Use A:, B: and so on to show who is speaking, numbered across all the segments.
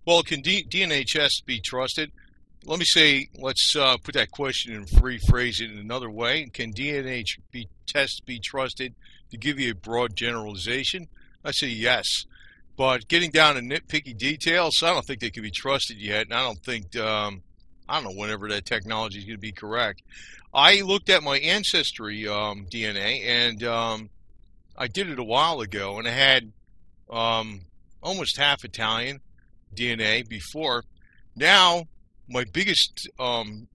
A: Well, can DNA tests be trusted? Let me say, let's put that question and rephrase it in another way. Can tests be trusted to give you a broad generalization? I say yes. But getting down to nitpicky details, I don't think they can be trusted yet. And I don't think, I don't know whenever that technology is going to be correct. I looked at my ancestry DNA, and I did it a while ago, and I had almost half Italian DNA before. Now, my biggest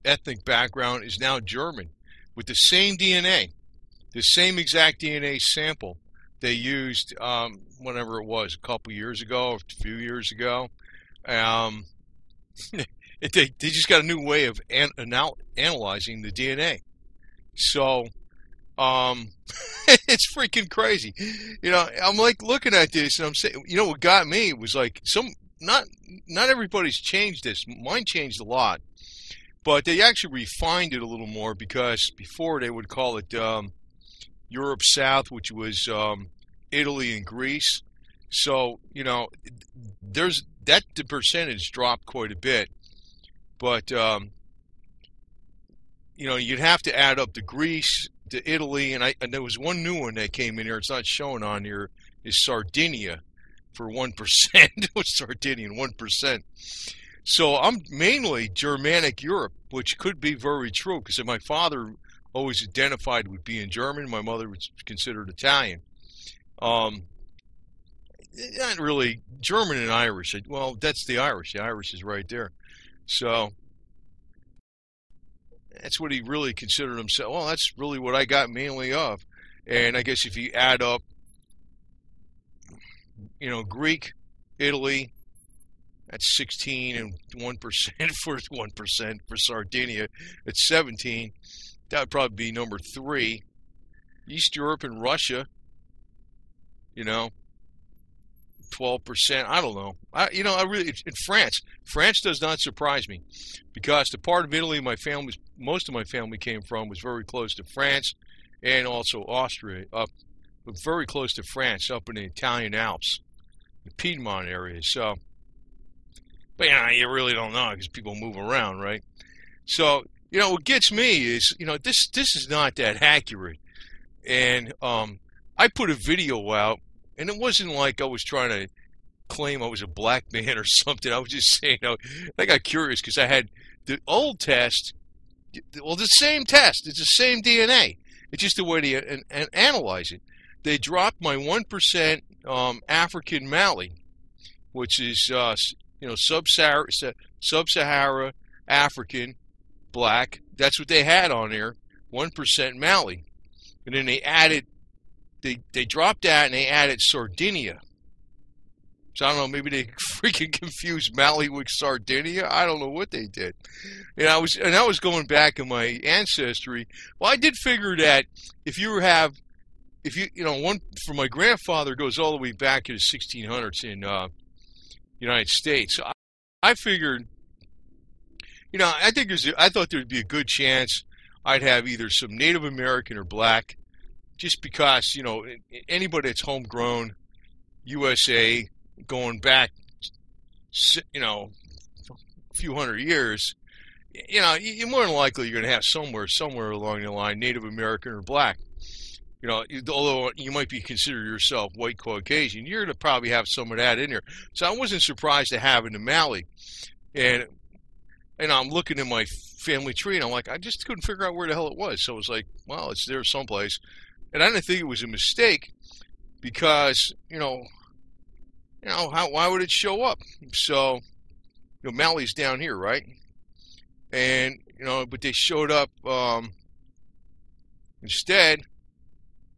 A: ethnic background is now German, with the same DNA, the same exact DNA sample they used whenever it was, a couple years ago, a few years ago. Um, they just got a new way of analyzing the DNA. So it's freaking crazy. I'm like looking at this and I'm saying, what got me was like not everybody's changed this. Mine changed a lot, but they actually refined it a little more because before they would call it Europe South, which was Italy and Greece. So there's that the percentage dropped quite a bit, but you'd have to add up the Greece, to Italy, and there was one new one that came in here. It's not shown on here. Is Sardinia for 1%? It was Sardinian 1%. So I'm mainly Germanic Europe, which could be very true because my father always identified with being German. My mother was considered Italian. Not really German and Irish. Well, that's the Irish. The Irish is right there. So that's what he really considered himself. Well, that's really what I got mainly of. And I guess if you add up, Greek, Italy, that's 16 and 1% for 1% for Sardinia. It's 17. That would probably be number 3. East Europe and Russia, 12%. I don't know. I really, in France does not surprise me because the part of Italy most of my family came from was very close to France and also Austria, but very close to France, up in the Italian Alps, the Piedmont area. So, but you really don't know because people move around, right? So, what gets me is, this is not that accurate. And I put a video out, and it wasn't like I was trying to claim I was a black man or something. I was just saying, I got curious because I had the old test, well, the same test. It's the same DNA. It's just the way they analyze it. They dropped my 1% African Mali, which is sub-Sahara African black. That's what they had on there, 1% Mali. And then they added, they dropped that and they added Sardinia. So I don't know, maybe they freaking confused Mali with Sardinia. I don't know what they did. And I was going back in my ancestry. Well, I did figure that one for my grandfather goes all the way back to the 1600s in United States. So I figured, I thought there'd be a good chance I'd have either some Native American or black, just because, anybody that's homegrown, USA, going back, a few hundred years, you're more than likely you're going to have somewhere along the line, Native American or black. Although you might be considered yourself white Caucasian, you're going to probably have some of that in there. So I wasn't surprised to have in the Mali. And I'm looking in my family tree, and I'm like, I just couldn't figure out where the hell it was. So I was like, well, it's there someplace. And I didn't think it was a mistake because, why would it show up? So, Mali's down here, right? And, but they showed up, instead,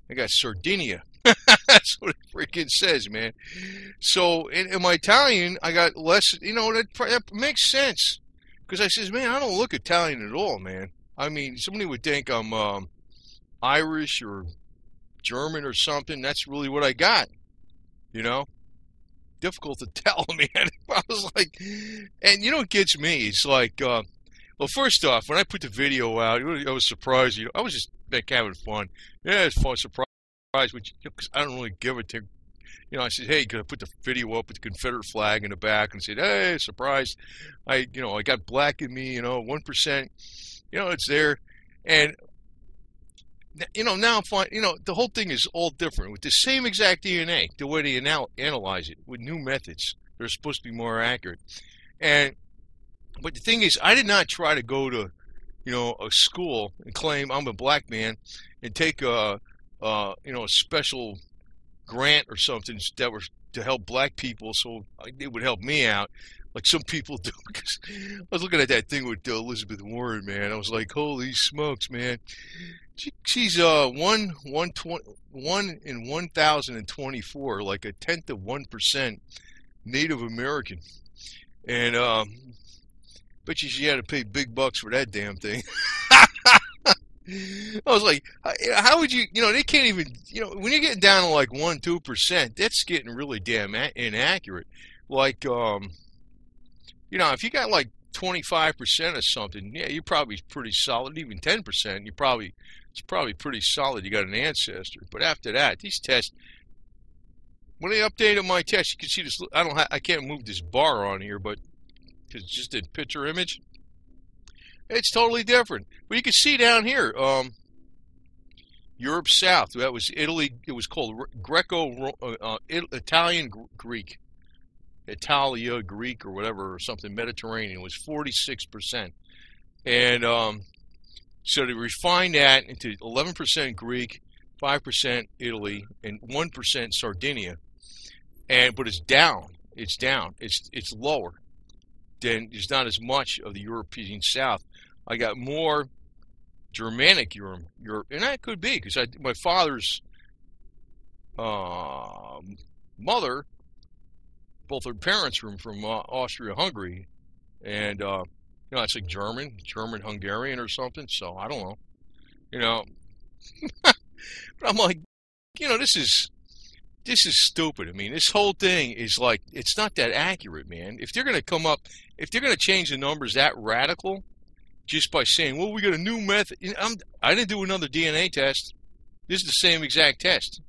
A: I got Sardinia. That's what it freaking says, man. So, in my Italian, I got less, that makes sense. Because I says, man, I don't look Italian at all, man. I mean, somebody would think I'm Irish or German or something. That's really what I got, Difficult to tell, man. I was like, and what gets me? It's like, well, first off, when I put the video out, I was surprised. I was just having fun. Yeah, it's fun, surprise, because I don't really give a I said, hey, could I put the video up with the Confederate flag in the back, and said, hey, surprise, I got black in me, 1%, it's there. And now I'm fine. The whole thing is all different with the same exact DNA, the way they analyze it with new methods. They're supposed to be more accurate. But the thing is, I did not try to go to, a school and claim I'm a black man and take a special grant or something that was to help black people, so it would help me out, like some people do. Because I was looking at that thing with Elizabeth Warren, man. I was like, holy smokes, man. She's 1 in 1,024, like a tenth of 1% Native American, and bet you she had to pay big bucks for that damn thing. I was like, how would you, they can't even, when you're getting down to like 1-2%, that's getting really damn inaccurate. Like, if you got like 25% of something, yeah, you're probably pretty solid. Even 10%, it's probably pretty solid. You got an ancestor. But after that, these tests, when they updated my test, you can see this. I can't move this bar on here, but because it's just a picture image, it's totally different. But you can see down here, Europe South. That was Italy. It was called Italian Greek. Italia Greek or whatever, or something Mediterranean, was 46%. And so they refined that into 11% Greek, 5% Italy, and 1% Sardinia. But it's down. It's down. It's lower. Then there's not as much of the European South. I got more Germanic Europe, and that could be because my father's mother, both her parents were from Austria-Hungary, and it's like German-Hungarian or something. So I don't know, but I'm like, this is stupid. I mean, this whole thing is like, it's not that accurate, man. If they're going to change the numbers that radical, just by saying, well, we got a new method. I didn't do another DNA test. This is the same exact test.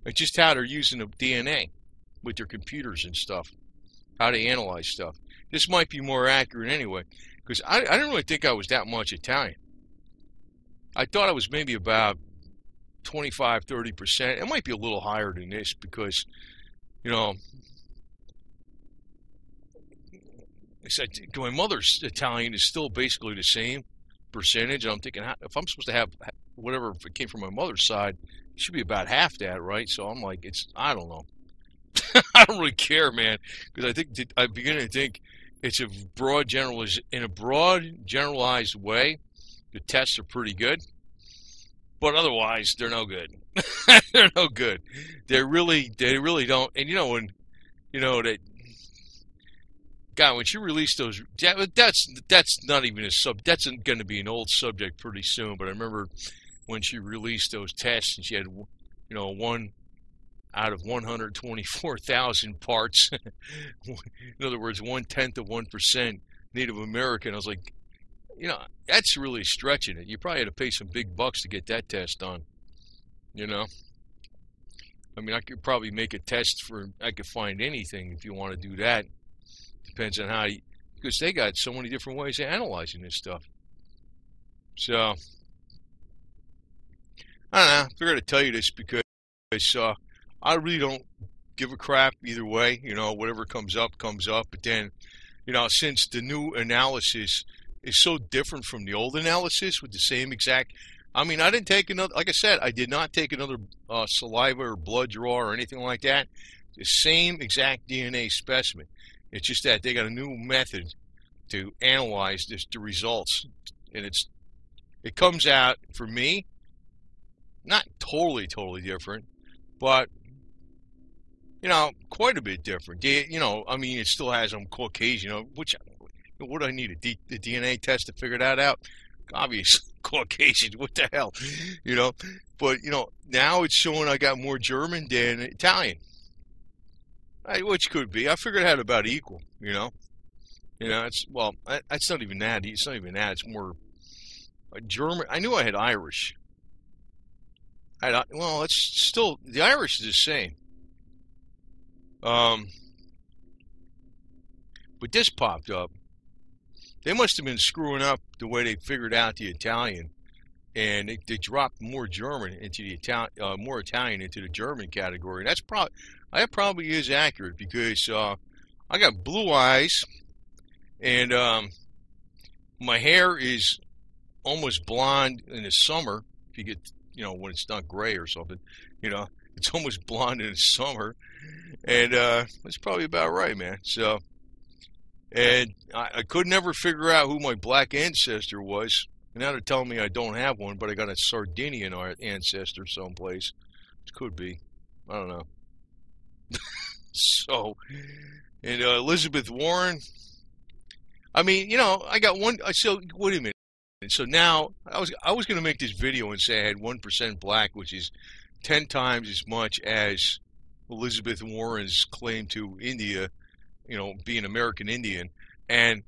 A: It's just how they're using the DNA with their computers and stuff, how they analyze stuff. This might be more accurate anyway, because I didn't really think I was that much Italian. I thought I was maybe about 25-30%. It might be a little higher than this because, my mother's Italian is still basically the same percentage. And I'm thinking, if I'm supposed to have whatever, if it came from my mother's side, it should be about half that, right? So I'm like, I don't know. I don't really care, man, because I'm beginning to think it's in a broad generalized way. The tests are pretty good, but otherwise they're no good. They're no good. They really don't. And that. God, when she released those, that's not even that's going to be an old subject pretty soon. But I remember when she released those tests, and she had, 1 out of 124,000 parts. In other words, 1/10 of 1% Native American. I was like, that's really stretching it. You probably had to pay some big bucks to get that test done. I mean, I could probably make a test I could find anything if you want to do that. Depends on because they got so many different ways of analyzing this stuff. So, I don't know. I figured I'd tell you this because I really don't give a crap either way. Whatever comes up. But then, since the new analysis is so different from the old analysis with the same exact, I mean, I didn't take another, like I said, I did not take another saliva or blood draw or anything like that. The same exact DNA specimen. It's just that they got a new method to analyze the results, and it comes out for me not totally different, but quite a bit different. I mean, it still has Caucasian, which what do I need a DNA test to figure that out? Obviously, Caucasian. What the hell, But now it's showing I got more German than Italian. Which could be. I figured it had about equal, it's not even that. It's not even that. It's more German. I knew I had Irish. It's still, the Irish is the same. But this popped up. They must have been screwing up the way they figured out the Italian, and they dropped more German into the more Italian into the German category. That probably is accurate because I got blue eyes, and my hair is almost blonde in the summer. If you get, when it's not gray or something, it's almost blonde in the summer, and that's probably about right, man. So, and I could never figure out who my black ancestor was. And now they're telling me I don't have one, but I got a Sardinian ancestor someplace. It could be. I don't know. So, and Elizabeth Warren. I mean, I got one. So wait a minute. So now I was going to make this video and say I had 1% black, which is 10 times as much as Elizabeth Warren's claim to India, being American Indian and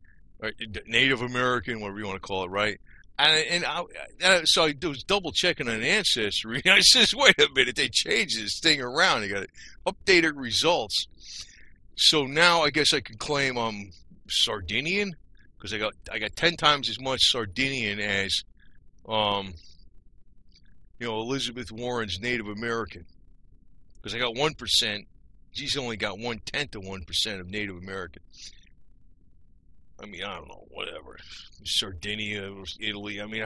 A: Native American, whatever you want to call it, right? So I was double checking on Ancestry. I says, wait a minute, they changed this thing around. They got updated results. So now I guess I could claim I'm Sardinian because I got 10 times as much Sardinian as Elizabeth Warren's Native American. Because I got 1%. She's only got 1/10 of 1% of Native American. I mean, I don't know, whatever. Sardinia, Italy. I mean,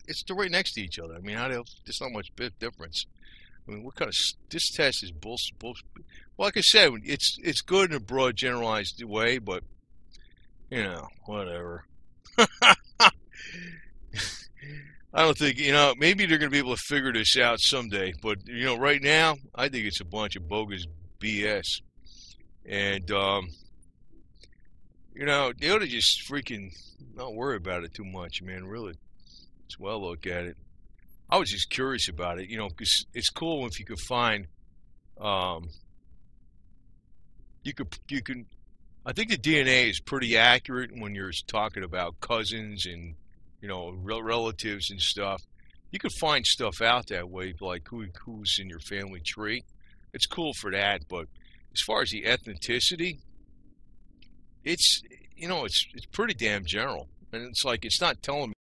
A: it's right next to each other. I mean, there's not much difference. I mean, what kind of this test is bullshit? Well, like I said, it's good in a broad, generalized way, but whatever. I don't think maybe they're going to be able to figure this out someday. But right now, I think it's a bunch of bogus BS, and they ought to just freaking not worry about it too much, man. Really, just well look at it. I was just curious about it, because it's cool if you could find, you can. I think the DNA is pretty accurate when you're talking about cousins and relatives and stuff. You can find stuff out that way, like who's in your family tree. It's cool for that, but as far as the ethnicity, it's it's pretty damn general, and it's not telling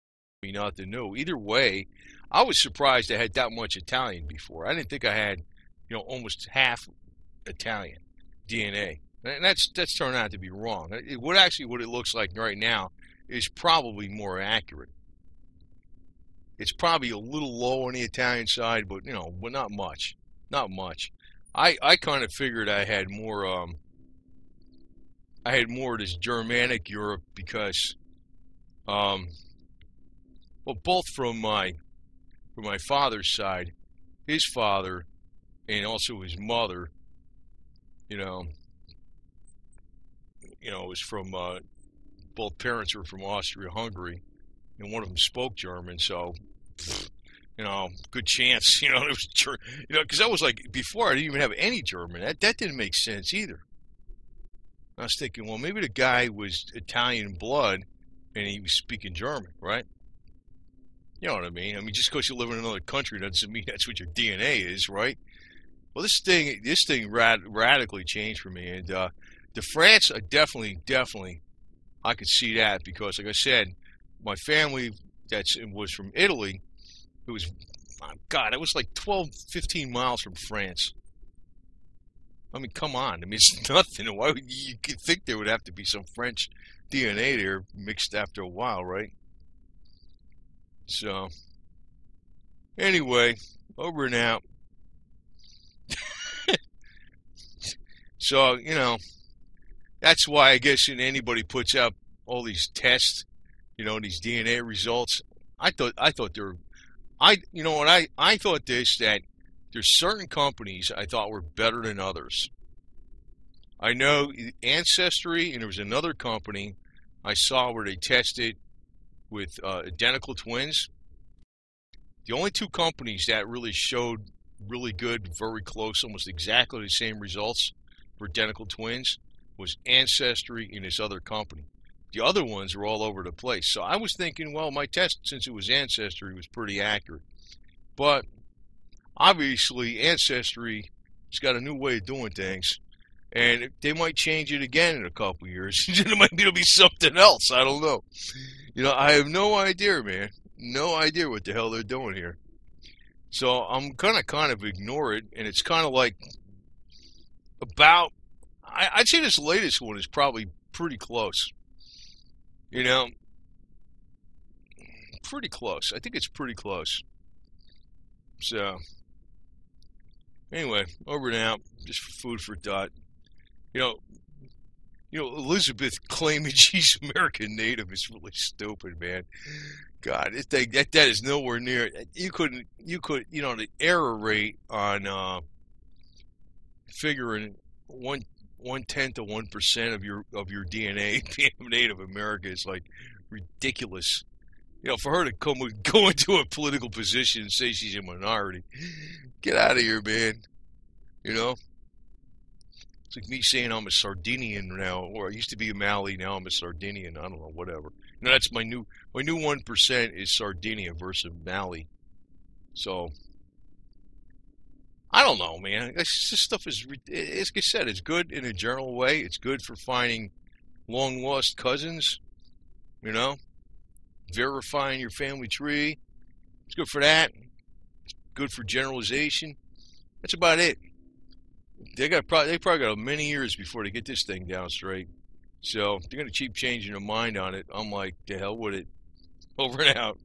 A: me nothing new. Either way, I was surprised I had that much Italian before. I didn't think I had almost half Italian DNA, and that's turned out to be wrong. What it looks like right now is probably more accurate. It's probably a little low on the Italian side, but but not much, not much. I kind of figured I had more of this Germanic Europe because well, both from my father's side, his father and also his mother, was from both parents were from Austria-Hungary, and one of them spoke German, so good chance, it was, because I was like, before I didn't even have any German. That didn't make sense either. I was thinking, well, maybe the guy was Italian blood and he was speaking German, right? You know what I mean? I mean, just because you live in another country doesn't mean that's what your DNA is, right? Well, this thing radically changed for me, and the France, definitely, I could see that because, like I said, my family was from Italy. It was, God, it was like 12, 15 miles from France. I mean, come on. I mean, it's nothing. Why would you think there would have to be some French DNA there mixed after a while, right? So, anyway, over and out. So, that's why I guess anybody puts out all these tests, these DNA results. I thought they were, I thought that there's certain companies I thought were better than others. I know Ancestry, and there was another company I saw where they tested with identical twins. The only two companies that really showed really good, very close, almost exactly the same results for identical twins was Ancestry and this other company. The other ones are all over the place. So I was thinking, well, my test, since it was Ancestry, was pretty accurate. But obviously, Ancestry has got a new way of doing things. And they might change it again in a couple years. It'll be something else. I don't know. I have no idea, man. No idea what the hell they're doing here. So I'm gonna kind of ignore it, and it's kind of like I'd say this latest one is probably pretty close. You know, pretty close. I think it's pretty close. So anyway, over and out. Just for food for thought. You know, Elizabeth claiming she's American Native is really stupid, man. God, that is nowhere near. You could, the error rate on figuring 1/10 of 1% of your DNA being Native American is like ridiculous. For her to go into a political position and say she's a minority, get out of here, man. It's like me saying I'm a Sardinian now, or I used to be a Maori, now I'm a Sardinian. I don't know, whatever. That's my new 1% is Sardinia versus Maori. So I don't know, man. This stuff is, as I said, it's good in a general way. It's good for finding long lost cousins. Verifying your family tree. It's good for that. It's good for generalization. That's about it. They probably got many years before they get this thing down straight. So they're gonna keep changing their mind on it. I'm like, the hell with it. Over and out.